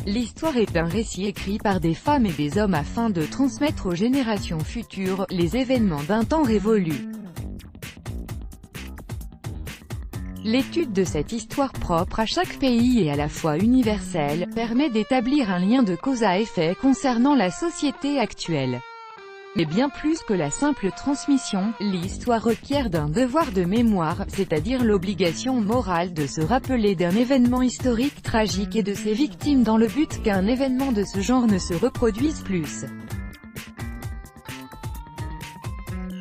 L'histoire est un récit écrit par des femmes et des hommes afin de transmettre aux générations futures les événements d'un temps révolu. L'étude de cette histoire propre à chaque pays et à la fois universelle, permet d'établir un lien de cause à effet concernant la société actuelle. Mais bien plus que la simple transmission, l'histoire requiert d'un devoir de mémoire, c'est-à-dire l'obligation morale de se rappeler d'un événement historique tragique et de ses victimes dans le but qu'un événement de ce genre ne se reproduise plus.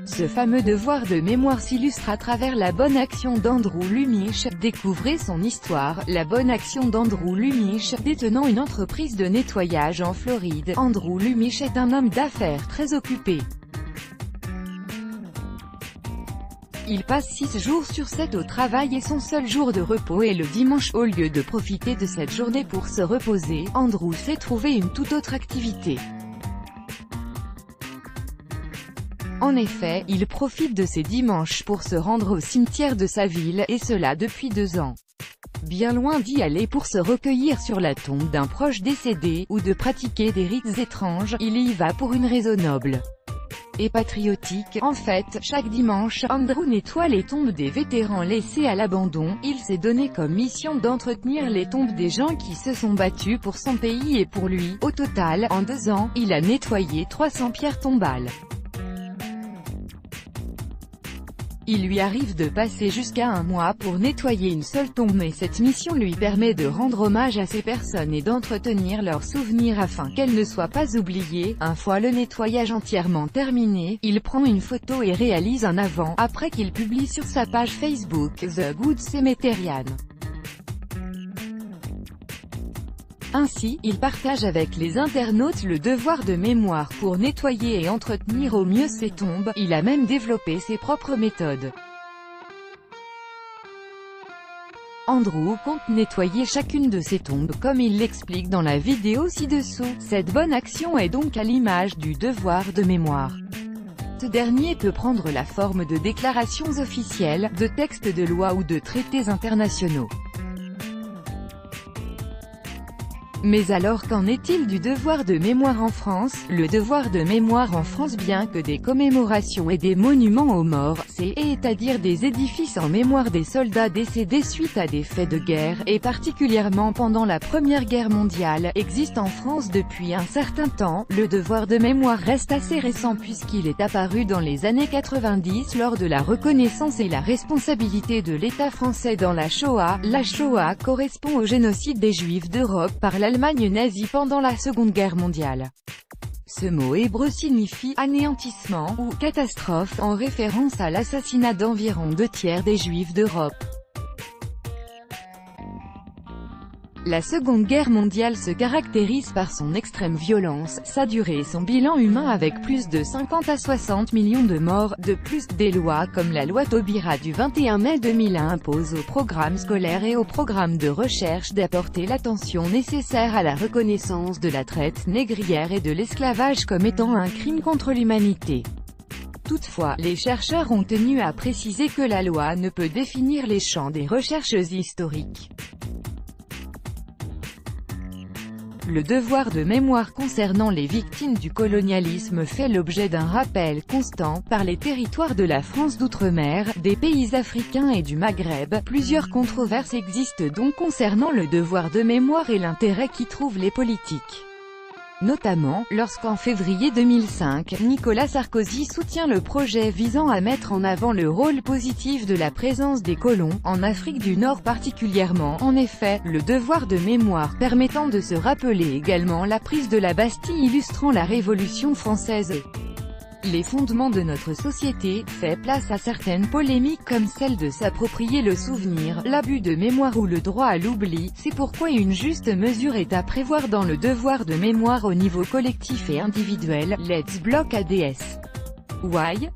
Ce fameux devoir de mémoire s'illustre à travers la bonne action d'Andrew Lummich. Découvrez son histoire. La bonne action d'Andrew Lummich, détenant une entreprise de nettoyage en Floride. Andrew Lummich est un homme d'affaires très occupé. Il passe 6 jours sur 7 au travail et son seul jour de repos est le dimanche. Au lieu de profiter de cette journée pour se reposer, Andrew s'est trouvé une toute autre activité. En effet, il profite de ses dimanches pour se rendre au cimetière de sa ville, et cela depuis 2 ans. Bien loin d'y aller pour se recueillir sur la tombe d'un proche décédé, ou de pratiquer des rites étranges, il y va pour une raison noble et patriotique. En fait, chaque dimanche, Andrew nettoie les tombes des vétérans laissés à l'abandon. Il s'est donné comme mission d'entretenir les tombes des gens qui se sont battus pour son pays et pour lui. Au total, en 2 ans, il a nettoyé 300 pierres tombales. Il lui arrive de passer jusqu'à 1 mois pour nettoyer une seule tombe, mais cette mission lui permet de rendre hommage à ces personnes et d'entretenir leurs souvenirs afin qu'elles ne soient pas oubliées. Une fois le nettoyage entièrement terminé, il prend une photo et réalise un avant-après qu'il publie sur sa page Facebook, The Good Cemeterian. Ainsi, il partage avec les internautes le devoir de mémoire pour nettoyer et entretenir au mieux ses tombes. Il a même développé ses propres méthodes. Andrew compte nettoyer chacune de ses tombes comme il l'explique dans la vidéo ci-dessous. Cette bonne action est donc à l'image du devoir de mémoire. Ce dernier peut prendre la forme de déclarations officielles, de textes de loi ou de traités internationaux. Mais alors qu'en est-il du devoir de mémoire en France? Le devoir de mémoire en France, bien que des commémorations et des monuments aux morts, c'est-à-dire des édifices en mémoire des soldats décédés suite à des faits de guerre, et particulièrement pendant la Première Guerre mondiale, existe en France depuis un certain temps. Le devoir de mémoire reste assez récent puisqu'il est apparu dans les années 90 lors de la reconnaissance et la responsabilité de l'État français dans la Shoah. La Shoah correspond au génocide des Juifs d'Europe par l'Allemagne nazie pendant la Seconde Guerre mondiale. Ce mot hébreu signifie « anéantissement » ou « catastrophe » en référence à l'assassinat d'environ 2/3 des Juifs d'Europe. La Seconde Guerre mondiale se caractérise par son extrême violence, sa durée et son bilan humain avec plus de 50 à 60 millions de morts. De plus, des lois comme la loi Taubira du 21 mai 2001 imposent aux programmes scolaires et aux programmes de recherche d'apporter l'attention nécessaire à la reconnaissance de la traite négrière et de l'esclavage comme étant un crime contre l'humanité. Toutefois, les chercheurs ont tenu à préciser que la loi ne peut définir les champs des recherches historiques. Le devoir de mémoire concernant les victimes du colonialisme fait l'objet d'un rappel constant par les territoires de la France d'outre-mer, des pays africains et du Maghreb. Plusieurs controverses existent donc concernant le devoir de mémoire et l'intérêt qu'y trouvent les politiques. Notamment, lorsqu'en février 2005, Nicolas Sarkozy soutient le projet visant à mettre en avant le rôle positif de la présence des colons, en Afrique du Nord particulièrement. En effet, le devoir de mémoire permettant de se rappeler également la prise de la Bastille illustrant la Révolution française et les fondements de notre société, fait place à certaines polémiques comme celle de s'approprier le souvenir, l'abus de mémoire ou le droit à l'oubli. C'est pourquoi une juste mesure est à prévoir dans le devoir de mémoire au niveau collectif et individuel. Let's block ADS. Why?